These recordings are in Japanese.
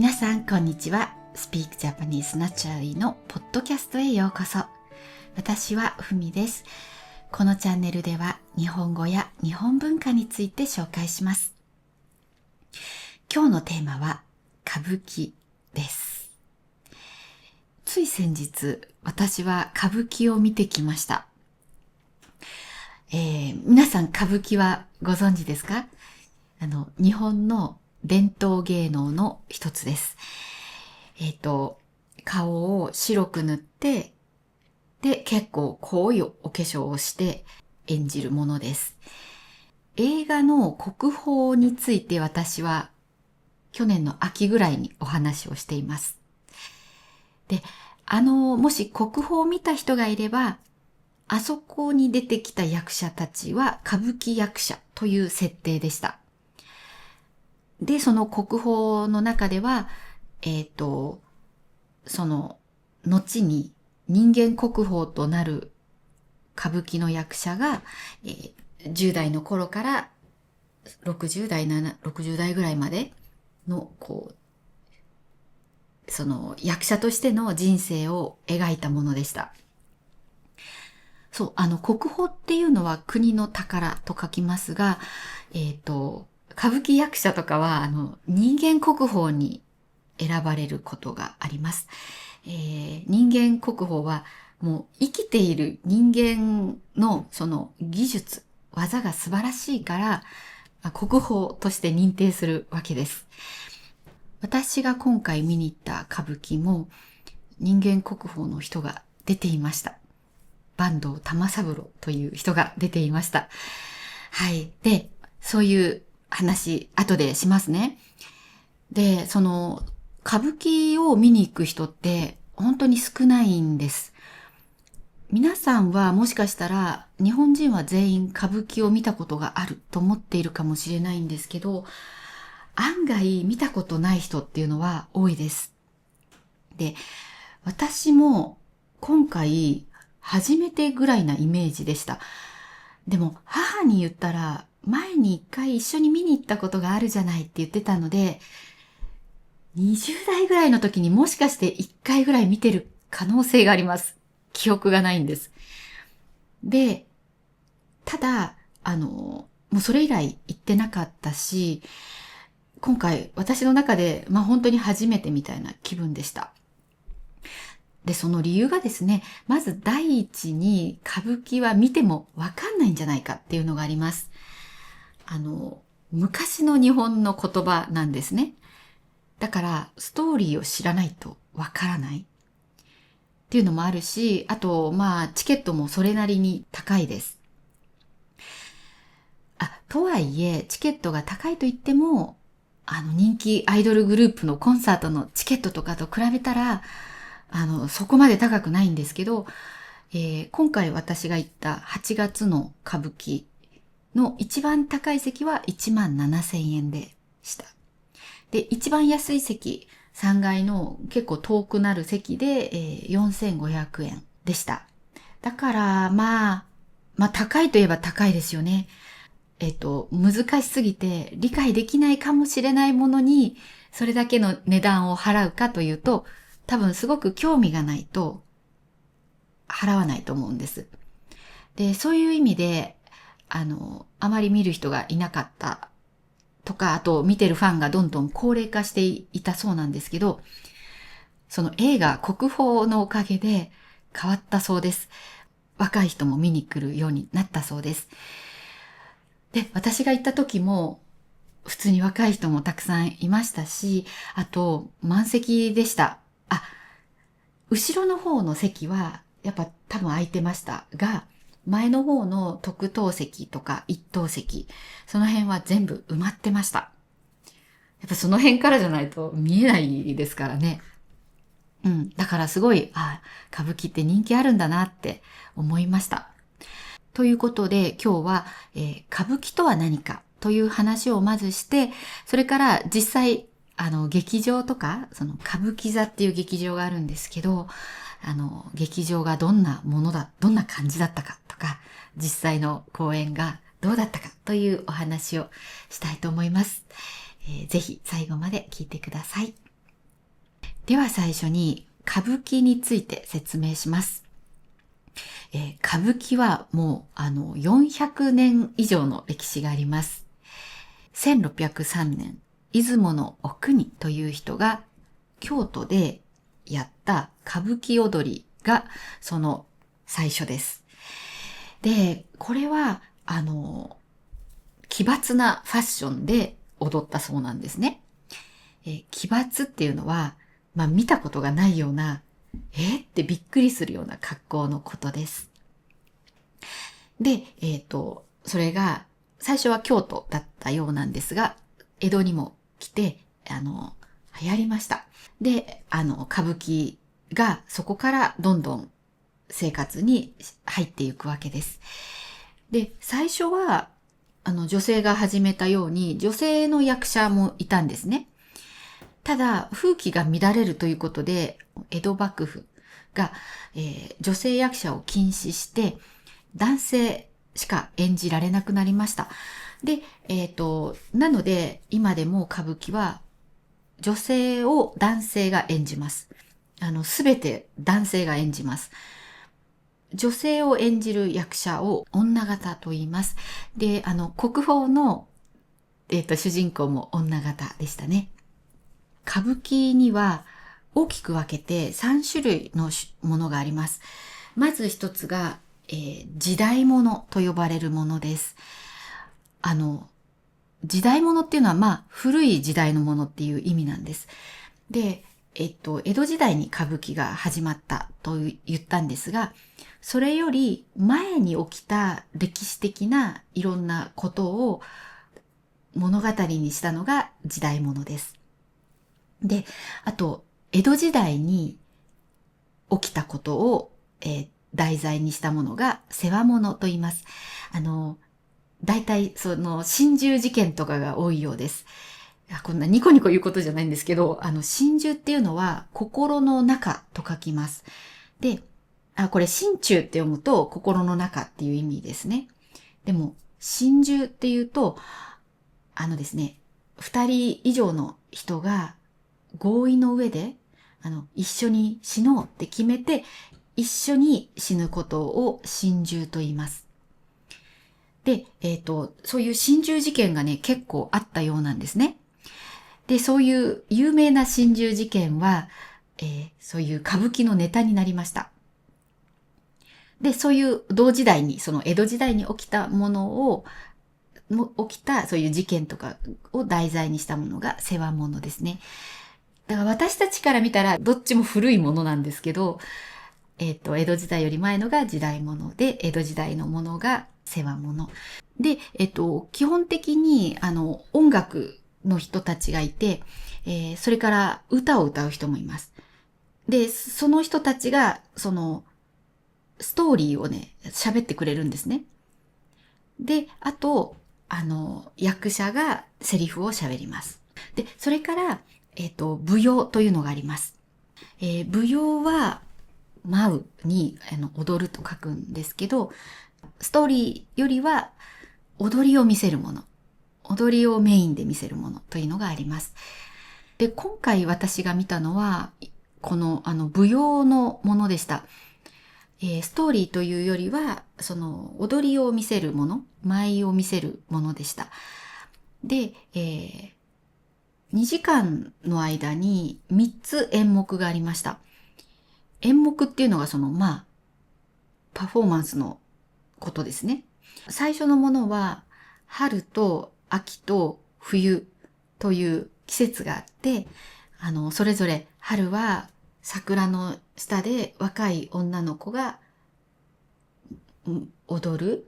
皆さんこんにちは。Speak Japanese Naturally のポッドキャストへようこそ。私はふみです。このチャンネルでは日本語や日本文化について紹介します。今日のテーマは歌舞伎です。つい先日、私は歌舞伎を見てきました。皆さん歌舞伎はご存知ですか？日本の伝統芸能の一つです。顔を白く塗って、で、結構濃いお化粧をして演じるものです。映画の国宝について私は去年の秋ぐらいにお話をしています。で、もし国宝を見た人がいれば、あそこに出てきた役者たちは歌舞伎役者という設定でした。で、その国宝の中では、その後に人間国宝となる歌舞伎の役者が、10代の頃から60代ぐらいまでの、その役者としての人生を描いたものでした。そう、国宝っていうのは国の宝と書きますが、歌舞伎役者とかは、人間国宝に選ばれることがあります。人間国宝は、もう生きている人間のその技術、技が素晴らしいから、国宝として認定するわけです。私が今回見に行った歌舞伎も、人間国宝の人が出ていました。坂東玉三郎という人が出ていました。はい。で、そういう話、後でしますね。で、その、歌舞伎を見に行く人って本当に少ないんです。皆さんはもしかしたら日本人は全員歌舞伎を見たことがあると思っているかもしれないんですけど、案外見たことない人っていうのは多いです。で、私も今回初めてぐらいなイメージでした。でも母に言ったら前に一回一緒に見に行ったことがあるじゃないって言ってたので、20代ぐらいの時にもしかして1回ぐらい見てる可能性があります。記憶がないんです。で、ただ、もうそれ以来行ってなかったし、今回私の中で、本当に初めてみたいな気分でした。で、その理由がですね、まず第一に歌舞伎は見てもわかんないんじゃないかっていうのがあります。昔の日本の言葉なんですね。だから、ストーリーを知らないとわからないっていうのもあるし、あと、チケットもそれなりに高いです。とはいえ、チケットが高いと言っても、人気アイドルグループのコンサートのチケットとかと比べたら、そこまで高くないんですけど、今回私が行った8月の歌舞伎の一番高い席は17,000円でした。で、一番安い席、3階の結構遠くなる席で、4,500円でした。だから、高いといえば高いですよね。難しすぎて理解できないかもしれないものに、それだけの値段を払うかというと、多分すごく興味がないと払わないと思うんです。で、そういう意味で、あまり見る人がいなかったとか、あと見てるファンがどんどん高齢化していたそうなんですけど、その映画国宝のおかげで変わったそうです。若い人も見に来るようになったそうです。で、私が行った時も普通に若い人もたくさんいましたし、あと満席でした。後ろの方の席はやっぱ多分空いてましたが、前の方の特等席とか一等席、その辺は全部埋まってました。やっぱその辺からじゃないと見えないですからね。だからすごい、歌舞伎って人気あるんだなって思いました。ということで今日は、歌舞伎とは何かという話をまずして、それから実際、劇場とか、その歌舞伎座っていう劇場があるんですけど、劇場がどんな感じだったかとか、実際の公演がどうだったかというお話をしたいと思います。ぜひ最後まで聞いてください。では最初に歌舞伎について説明します。歌舞伎はもう400年以上の歴史があります。1603年、出雲のお国という人が京都でやった歌舞伎踊りがその最初です。で、これは奇抜なファッションで踊ったそうなんですね。奇抜っていうのは、見たことがないような、ってびっくりするような格好のことです。で、それが、最初は京都だったようなんですが、江戸にも来て、流行りました。で、歌舞伎がそこからどんどん生活に入っていくわけです。で、最初は、女性が始めたように、女性の役者もいたんですね。ただ、風紀が乱れるということで、江戸幕府が、女性役者を禁止して、男性しか演じられなくなりました。で、なので、今でも歌舞伎は、女性を男性が演じます。すべて男性が演じます。女性を演じる役者を女型と言います。で、国宝の、主人公も女型でしたね。歌舞伎には大きく分けて3種類のものがあります。まず一つが、時代物と呼ばれるものです。時代物っていうのは古い時代のものっていう意味なんです。で、江戸時代に歌舞伎が始まったと言ったんですが、それより前に起きた歴史的ないろんなことを物語にしたのが時代物です。で、あと、江戸時代に起きたことを、題材にしたものが世話物と言います。大体、心中事件とかが多いようです。こんなニコニコ言うことじゃないんですけど、心中っていうのは心の中と書きます。で、これ心中って読むと心の中っていう意味ですね。でも、心中っていうと、ですね、2人以上の人が合意の上で、一緒に死のうって決めて、一緒に死ぬことを心中と言います。で、そういう心中事件がね、結構あったようなんですね。で、そういう有名な心中事件は、そういう歌舞伎のネタになりました。で、そういう同時代に、その江戸時代に起きたものを、起きたそういう事件とかを題材にしたものが世話物ですね。だから私たちから見たらどっちも古いものなんですけど、江戸時代より前のが時代物で、江戸時代のものが世話物。で、基本的に、音楽の人たちがいて、それから歌を歌う人もいます。で、その人たちが、ストーリーをね、喋ってくれるんですね。で、あと、役者がセリフを喋ります。で、それから、舞踊というのがあります。舞踊は、舞うに、踊ると書くんですけど、ストーリーよりは、踊りを見せるもの。踊りをメインで見せるものというのがあります。で、今回私が見たのは、この、舞踊のものでした。ストーリーというよりは、踊りを見せるもの、舞を見せるものでした。で、2時間の間に3つ演目がありました。演目っていうのがパフォーマンスのことですね。最初のものは、春と秋と冬という季節があって、それぞれ春は桜の下で若い女の子が踊る。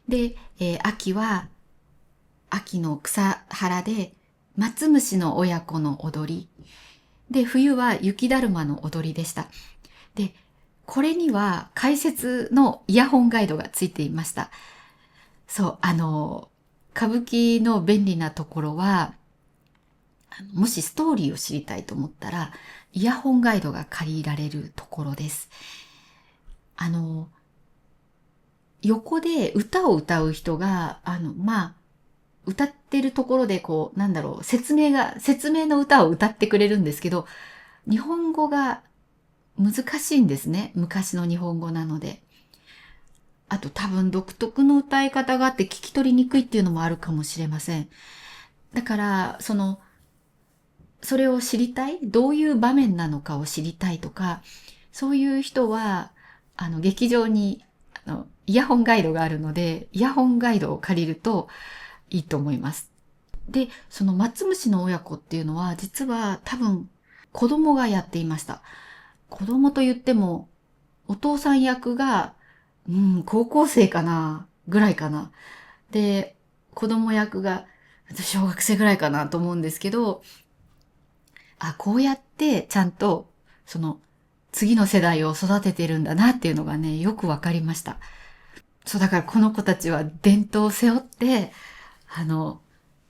で、秋は秋の草原で松虫の親子の踊り。で、冬は雪だるまの踊りでした。で、これには解説のイヤホンガイドがついていました。そう、歌舞伎の便利なところは、もしストーリーを知りたいと思ったら、イヤホンガイドが借りられるところです。横で歌を歌う人が、歌ってるところで説明の歌を歌ってくれるんですけど、日本語が難しいんですね。昔の日本語なので。あと多分独特の歌い方があって聞き取りにくいっていうのもあるかもしれません。だから、それを知りたい、どういう場面なのかを知りたいとか、そういう人は、劇場に、イヤホンガイドがあるので、イヤホンガイドを借りるといいと思います。で、その松虫の親子っていうのは、実は多分、子供がやっていました。子供と言っても、お父さん役が、高校生かな、ぐらいかな。で、子供役が、小学生ぐらいかなと思うんですけど、こうやってちゃんと、次の世代を育ててるんだなっていうのがね、よくわかりました。そう、だからこの子たちは伝統を背負って、こ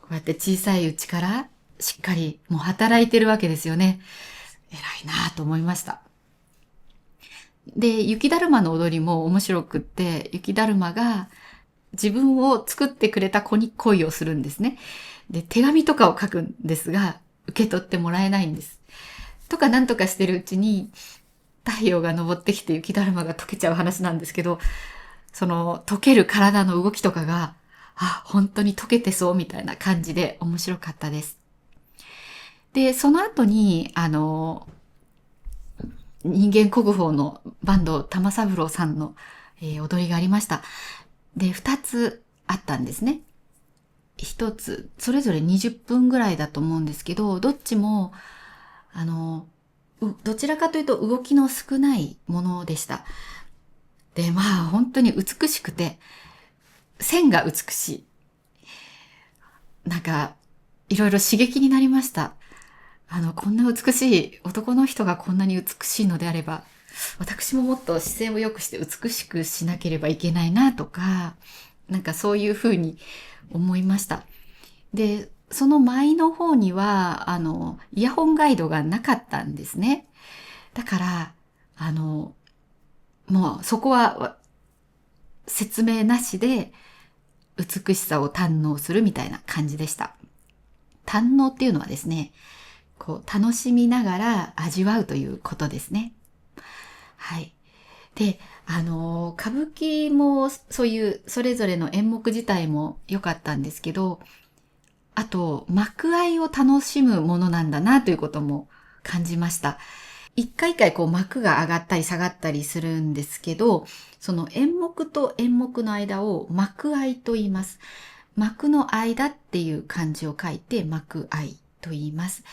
うやって小さいうちからしっかりもう働いてるわけですよね。偉いなぁと思いました。で、雪だるまの踊りも面白くって、雪だるまが自分を作ってくれた子に恋をするんですね。で、手紙とかを書くんですが、受け取ってもらえないんです。とかなんとかしてるうちに、太陽が昇ってきて雪だるまが溶けちゃう話なんですけど、その溶ける体の動きとかが、本当に溶けてそうみたいな感じで面白かったです。で、その後に、人間国宝の坂東玉三郎さんの、踊りがありました。で、二つあったんですね。一つ、それぞれ20分ぐらいだと思うんですけど、どっちも、どちらかというと動きの少ないものでした。で、本当に美しくて、線が美しい。なんか、いろいろ刺激になりました。こんな美しい、男の人がこんなに美しいのであれば、私ももっと姿勢を良くして美しくしなければいけないなとか、なんかそういうふうに思いました。で、その前の方には、イヤホンガイドがなかったんですね。だから、もうそこは説明なしで美しさを堪能するみたいな感じでした。堪能っていうのはですね、楽しみながら味わうということですね。はい。で、歌舞伎もそういうそれぞれの演目自体も良かったんですけど、あと、幕合を楽しむものなんだなということも感じました。一回一回幕が上がったり下がったりするんですけど、その演目と演目の間を幕合と言います。幕の間っていう漢字を書いて幕合と言います。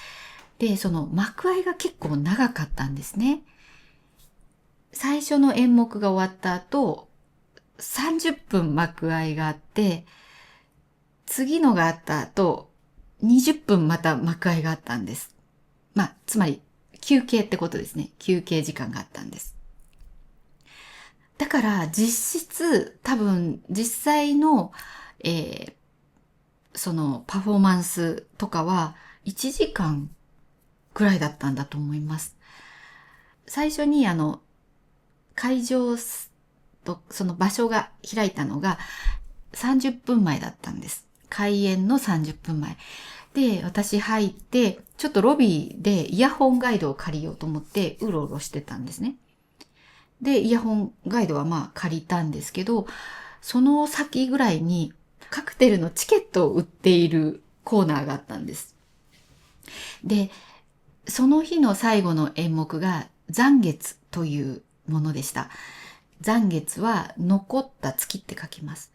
で、その幕合が結構長かったんですね。最初の演目が終わった後、30分幕合があって、次のがあった後、20分また幕合があったんです。つまり休憩ってことですね。休憩時間があったんです。だから実質多分実際の、そのパフォーマンスとかは1時間くらいだったんだと思います。最初に会場とその場所が開いたのが30分前だったんです。開演の30分前。で、私入って、ちょっとロビーでイヤホンガイドを借りようと思ってうろうろしてたんですね。で、イヤホンガイドは借りたんですけど、その先ぐらいにカクテルのチケットを売っているコーナーがあったんです。で、その日の最後の演目が残月というものでした。残月は残った月って書きます。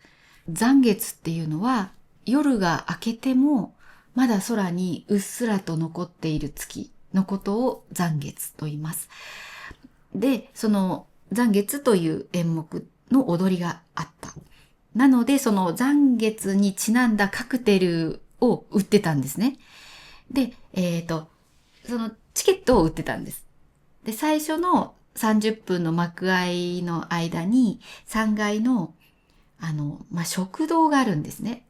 残月っていうのは夜が明けてもまだ空にうっすらと残っている月のことを残月と言います。で、その残月という演目の踊りがあった。なので、その残月にちなんだカクテルを売ってたんですね。で、そのチケットを売ってたんです。で、最初の30分の幕間の間に3階の食堂があるんですね。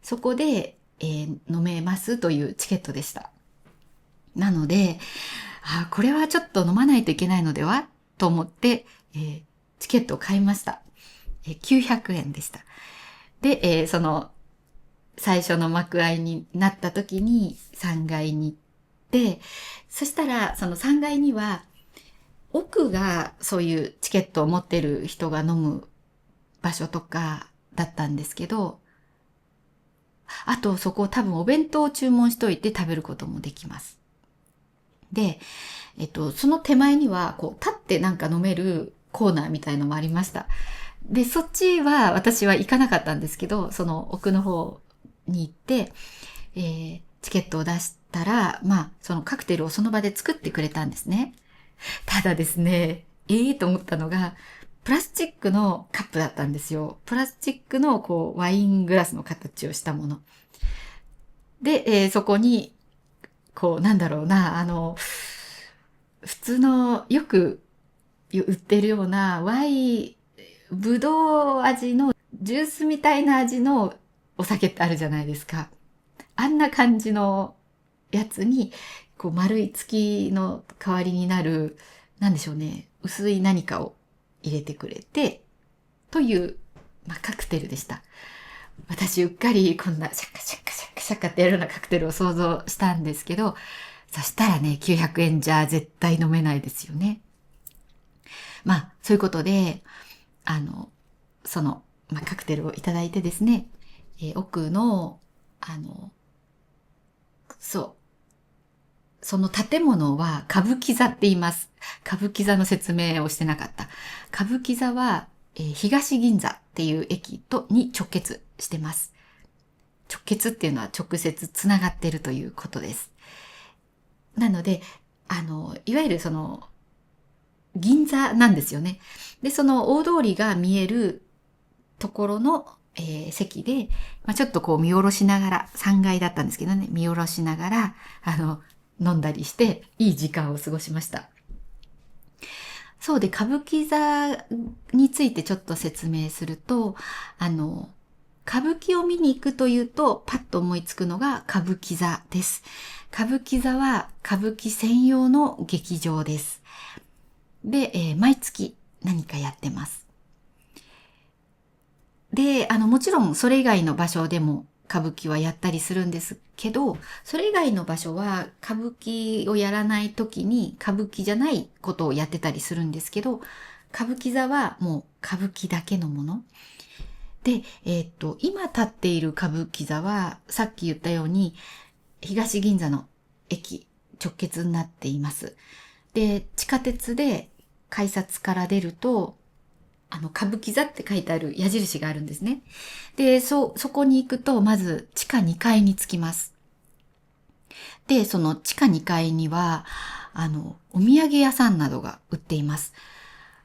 そこで、飲めますというチケットでした。なので、これはちょっと飲まないといけないのではと思って、チケットを買いました。900円でした。で、その最初の幕間になった時に3階に行っで、そしたらその3階には奥がそういうチケットを持ってる人が飲む場所とかだったんですけど、あとそこ多分お弁当を注文しといて食べることもできます。で、その手前にはこう立ってなんか飲めるコーナーみたいのもありました。で、そっちは私は行かなかったんですけど、その奥の方に行って、チケットを出したら、そのカクテルをその場で作ってくれたんですね。ただですね、と思ったのが、プラスチックのカップだったんですよ。プラスチックのこうワイングラスの形をしたもの。で、そこに、こうなんだろうな、普通のよく売ってるようなぶどう味のジュースみたいな味のお酒ってあるじゃないですか。あんな感じのやつに、こう丸い月の代わりになる、なんでしょうね、薄い何かを入れてくれて、という、カクテルでした。私うっかりこんなシャカシャカシャカシャカってやるようなカクテルを想像したんですけど、そしたらね、900円じゃ絶対飲めないですよね。そういうことで、その、カクテルをいただいてですね、奥の、その建物は歌舞伎座って言います。歌舞伎座の説明をしてなかった。歌舞伎座は、東銀座っていう駅に直結してます。直結っていうのは直接つながっているということです。なので、いわゆるその、銀座なんですよね。で、その大通りが見えるところの、席で、ちょっとこう見下ろしながら、3階だったんですけどね、見下ろしながら、飲んだりして、いい時間を過ごしました。そうで、歌舞伎座についてちょっと説明すると、歌舞伎を見に行くというと、パッと思いつくのが歌舞伎座です。歌舞伎座は歌舞伎専用の劇場です。で、毎月何かやってます。で、もちろんそれ以外の場所でも歌舞伎はやったりするんですけど、それ以外の場所は歌舞伎をやらない時に歌舞伎じゃないことをやってたりするんですけど、歌舞伎座はもう歌舞伎だけのもの。で、今立っている歌舞伎座はさっき言ったように東銀座の駅直結になっています。で、地下鉄で改札から出ると、歌舞伎座って書いてある矢印があるんですね。で、そこに行くと、まず地下2階に着きます。で、その地下2階には、お土産屋さんなどが売っています。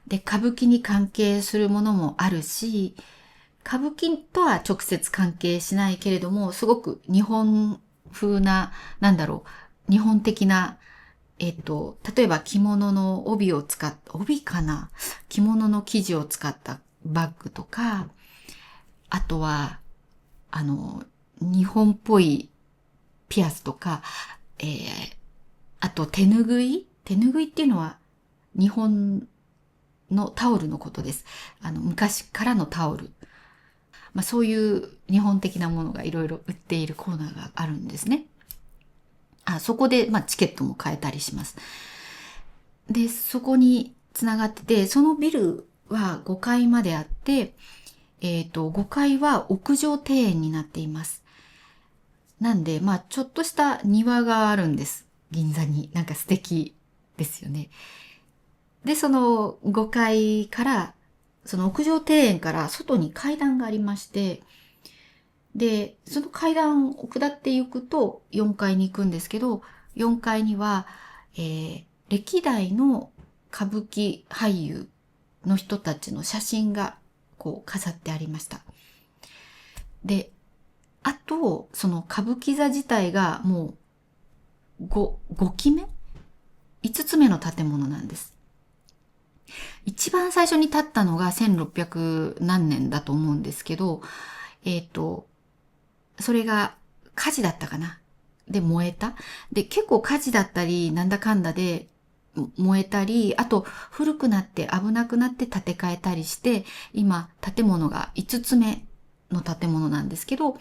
で、歌舞伎に関係するものもあるし、歌舞伎とは直接関係しないけれども、すごく日本風な、日本的な、例えば着物の帯かな着物の生地を使ったバッグとか、あとは、日本っぽいピアスとか、あと手ぬぐいっていうのは日本のタオルのことです。昔からのタオル。そういう日本的なものがいろいろ売っているコーナーがあるんですね。そこで、チケットも買えたりします。で、そこにつながってて、そのビルは5階まであって、5階は屋上庭園になっています。なんで、ちょっとした庭があるんです。銀座に。なんか素敵ですよね。で、その5階から、その屋上庭園から外に階段がありまして、で、その階段を下っていくと4階に行くんですけど、4階には、歴代の歌舞伎俳優の人たちの写真がこう飾ってありました。で、あと、その歌舞伎座自体がもう5期目 ?5 つ目の建物なんです。一番最初に建ったのが1600何年だと思うんですけど、それが火事だったかな。で、燃えた。で、結構火事だったり、なんだかんだで燃えたり、あと古くなって危なくなって建て替えたりして、今建物が5つ目の建物なんですけど、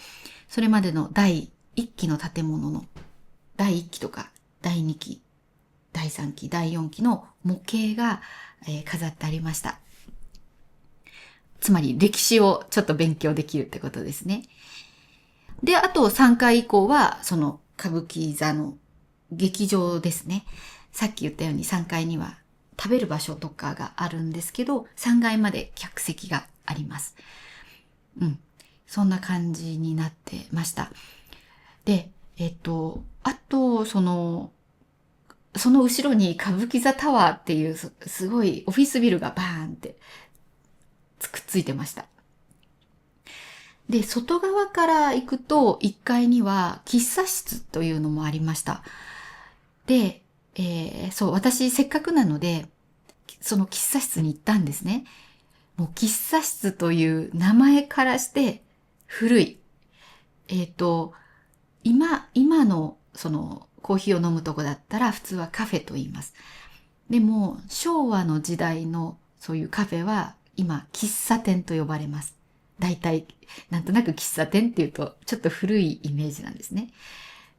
それまでの第1期の建物の第1期とか第2期、第3期、第4期の模型が、飾ってありました。つまり歴史をちょっと勉強できるってことですね。で、あと3回以降は、その歌舞伎座の劇場ですね。さっき言ったように3階には食べる場所とかがあるんですけど、3階まで客席があります。そんな感じになってました。で、あと、その後ろに歌舞伎座タワーっていうすごいオフィスビルがバーンってくっついてました。で、外側から行くと1階には喫茶室というのもありました。で、そう、私せっかくなので、その喫茶室に行ったんですね。もう喫茶室という名前からして古い。今のそのコーヒーを飲むとこだったら普通はカフェと言います。でも昭和の時代のそういうカフェは今喫茶店と呼ばれます。大体なんとなく喫茶店っていうとちょっと古いイメージなんですね。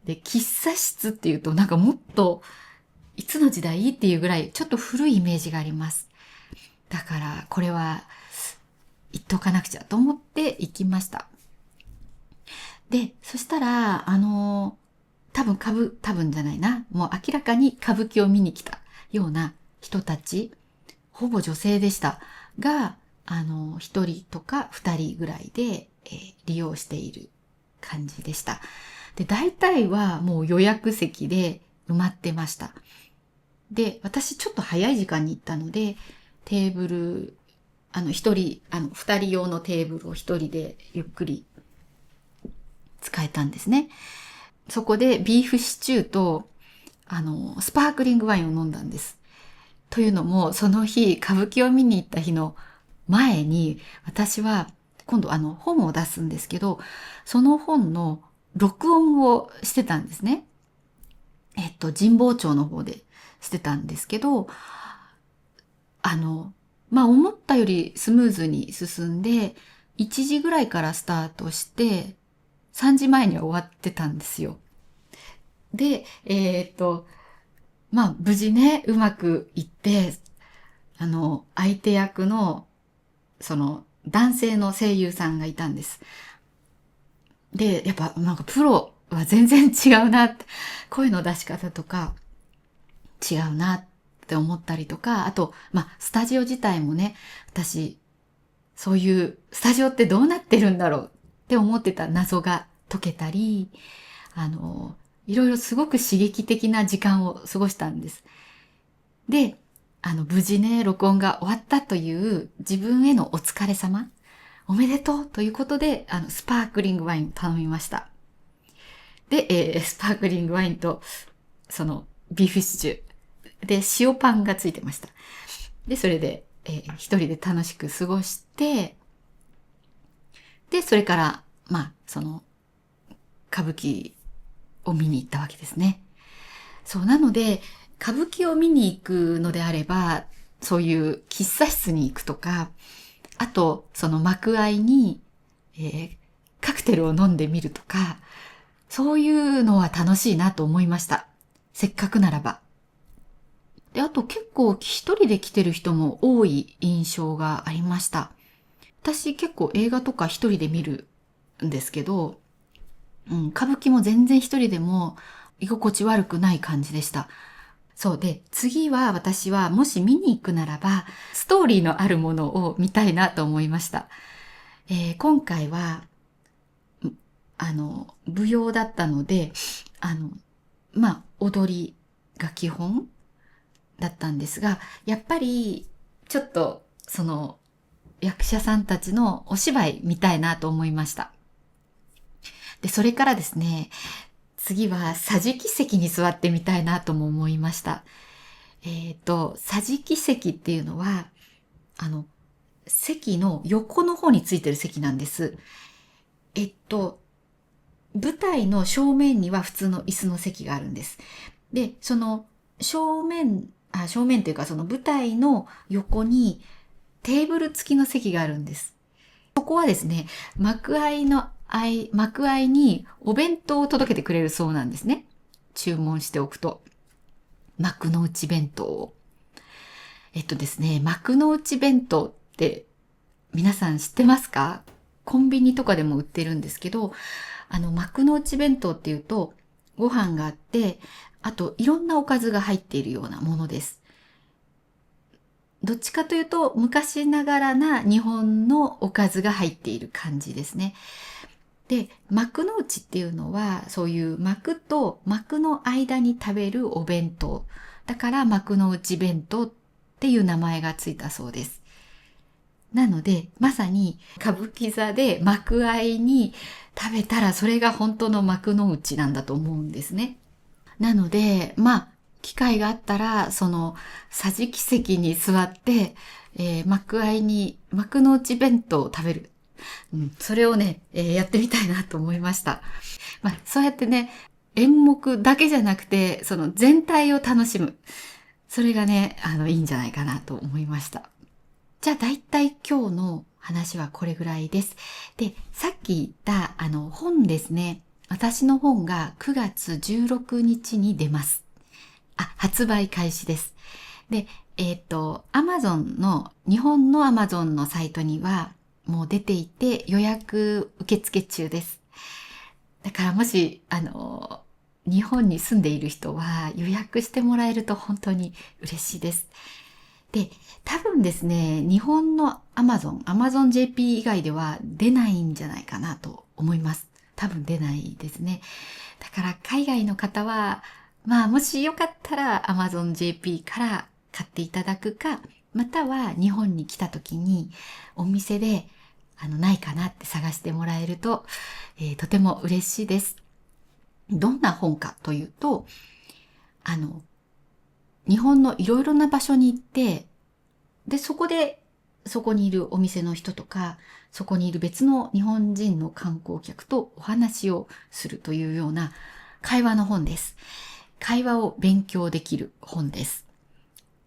で、喫茶室っていうとなんかもっといつの時代っていうぐらいちょっと古いイメージがあります。だからこれは言っとかなくちゃと思って行きました。で、そしたら、多分じゃないな。もう明らかに歌舞伎を見に来たような人たち、ほぼ女性でした。が、一人とか二人ぐらいで、利用している感じでした。で、大体はもう予約席で埋まってました。で、私ちょっと早い時間に行ったので、テーブル、二人用のテーブルを一人でゆっくり使えたんですね。そこでビーフシチューと、スパークリングワインを飲んだんです。というのも、その日、歌舞伎を見に行った日の前に、私は今度本を出すんですけど、その本の録音をしてたんですね。神保町の方でしてたんですけど、思ったよりスムーズに進んで、1時ぐらいからスタートして、3時前には終わってたんですよ。で、無事ね、うまくいって、相手役の、男性の声優さんがいたんです。で、やっぱ、なんかプロは全然違うなって、声の出し方とか、違うなって思ったりとか、あと、スタジオ自体もね、私、そういうスタジオってどうなってるんだろうって思ってた謎が解けたり、いろいろすごく刺激的な時間を過ごしたんです。で、無事ね、録音が終わったという自分へのお疲れ様、おめでとうということで、スパークリングワインを頼みました。で、スパークリングワインと、ビーフシチュー。で、塩パンがついてました。で、それで、一人で楽しく過ごして、で、それから、歌舞伎を見に行ったわけですね。そう、なので、歌舞伎を見に行くのであれば、そういう喫茶室に行くとか、あと、その幕間に、カクテルを飲んでみるとか、そういうのは楽しいなと思いました。せっかくならば。で、あと結構一人で来てる人も多い印象がありました。私結構映画とか一人で見るんですけど、歌舞伎も全然一人でも居心地悪くない感じでした。そうで、次は私はもし見に行くならば、ストーリーのあるものを見たいなと思いました。今回は、舞踊だったので、踊りが基本だったんですが、やっぱり、ちょっと、役者さんたちのお芝居見たいなと思いました。で、それからですね、次は桟敷席に座ってみたいなとも思いました。桟敷席っていうのは、席の横の方についてる席なんです。舞台の正面には普通の椅子の席があるんです。で、その正面というかその舞台の横にテーブル付きの席があるんです。そこはですね、幕間にお弁当を届けてくれるそうなんですね。注文しておくと。幕の内弁当を。ですね、幕の内弁当って皆さん知ってますか？コンビニとかでも売ってるんですけど、幕の内弁当っていうと、ご飯があって、あといろんなおかずが入っているようなものです。どっちかというと、昔ながらな日本のおかずが入っている感じですね。で、幕の内っていうのは、そういう幕と幕の間に食べるお弁当。だから幕の内弁当っていう名前がついたそうです。なので、まさに歌舞伎座で幕間に食べたらそれが本当の幕の内なんだと思うんですね。なので、機会があったら、その桟敷席に座って、幕間に幕の内弁当を食べる。それをね、やってみたいなと思いました。そうやってね、演目だけじゃなくて、その全体を楽しむ。それがね、いいんじゃないかなと思いました。じゃあ、だいたい今日の話はこれぐらいです。で、さっき言った、本ですね。私の本が9月16日に出ます。発売開始です。で、Amazon の、日本の Amazon のサイトにはもう出ていて予約受付中です。だからもし、日本に住んでいる人は予約してもらえると本当に嬉しいです。で、多分ですね、日本の Amazon JP 以外では出ないんじゃないかなと思います。多分出ないですね。だから海外の方は、もしよかったら Amazon JP から買っていただくか、または日本に来た時にお店でないかなって探してもらえると、とても嬉しいです。どんな本かというと、日本のいろいろな場所に行って、で、そこにいるお店の人とか、そこにいる別の日本人の観光客とお話をするというような会話の本です。会話を勉強できる本です。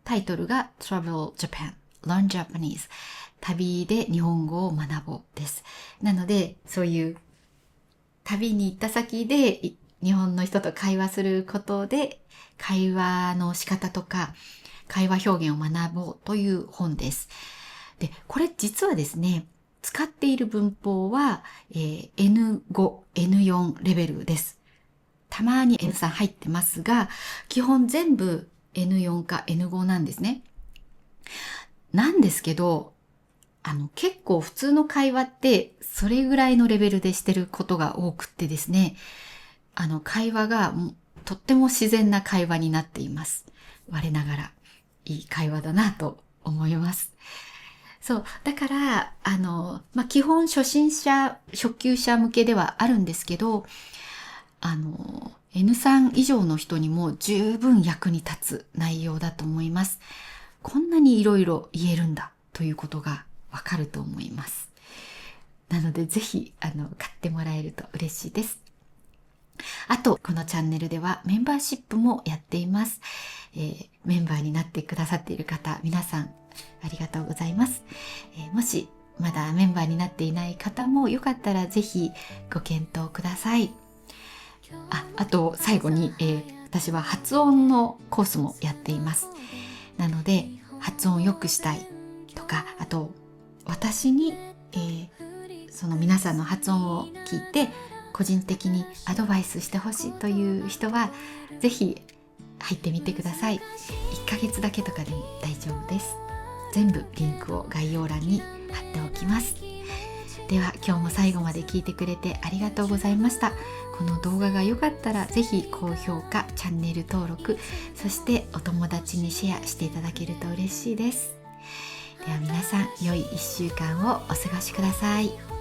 タイトルが Travel Japan Learn Japanese 旅で日本語を学ぼうです。なので、そういう旅に行った先で日本の人と会話することで会話の仕方とか会話表現を学ぼうという本です。で、これ実はですね、使っている文法は、N5、N4 レベルです。たまに N3 入ってますが、基本全部 N4 か N5 なんですね。なんですけど、結構普通の会話ってそれぐらいのレベルでしてることが多くってですね、会話がとっても自然な会話になっています。我ながらいい会話だなと思います。そう。だから、基本初級者向けではあるんですけど、N3 以上の人にも十分役に立つ内容だと思います。こんなにいろいろ言えるんだということがわかると思います。なのでぜひ、買ってもらえると嬉しいです。あと、このチャンネルではメンバーシップもやっています。メンバーになってくださっている方、皆さんありがとうございます。もしまだメンバーになっていない方もよかったらぜひご検討ください。あと最後に、私は発音のコースもやっています。なので発音を良くしたいとか、あと私に、その皆さんの発音を聞いて個人的にアドバイスしてほしいという人はぜひ入ってみてください。1ヶ月だけとかでも大丈夫です。全部リンクを概要欄に貼っておきます。では今日も最後まで聞いてくれてありがとうございました。この動画が良かったらぜひ高評価、チャンネル登録、そしてお友達にシェアしていただけると嬉しいです。では皆さん良い1週間をお過ごしください。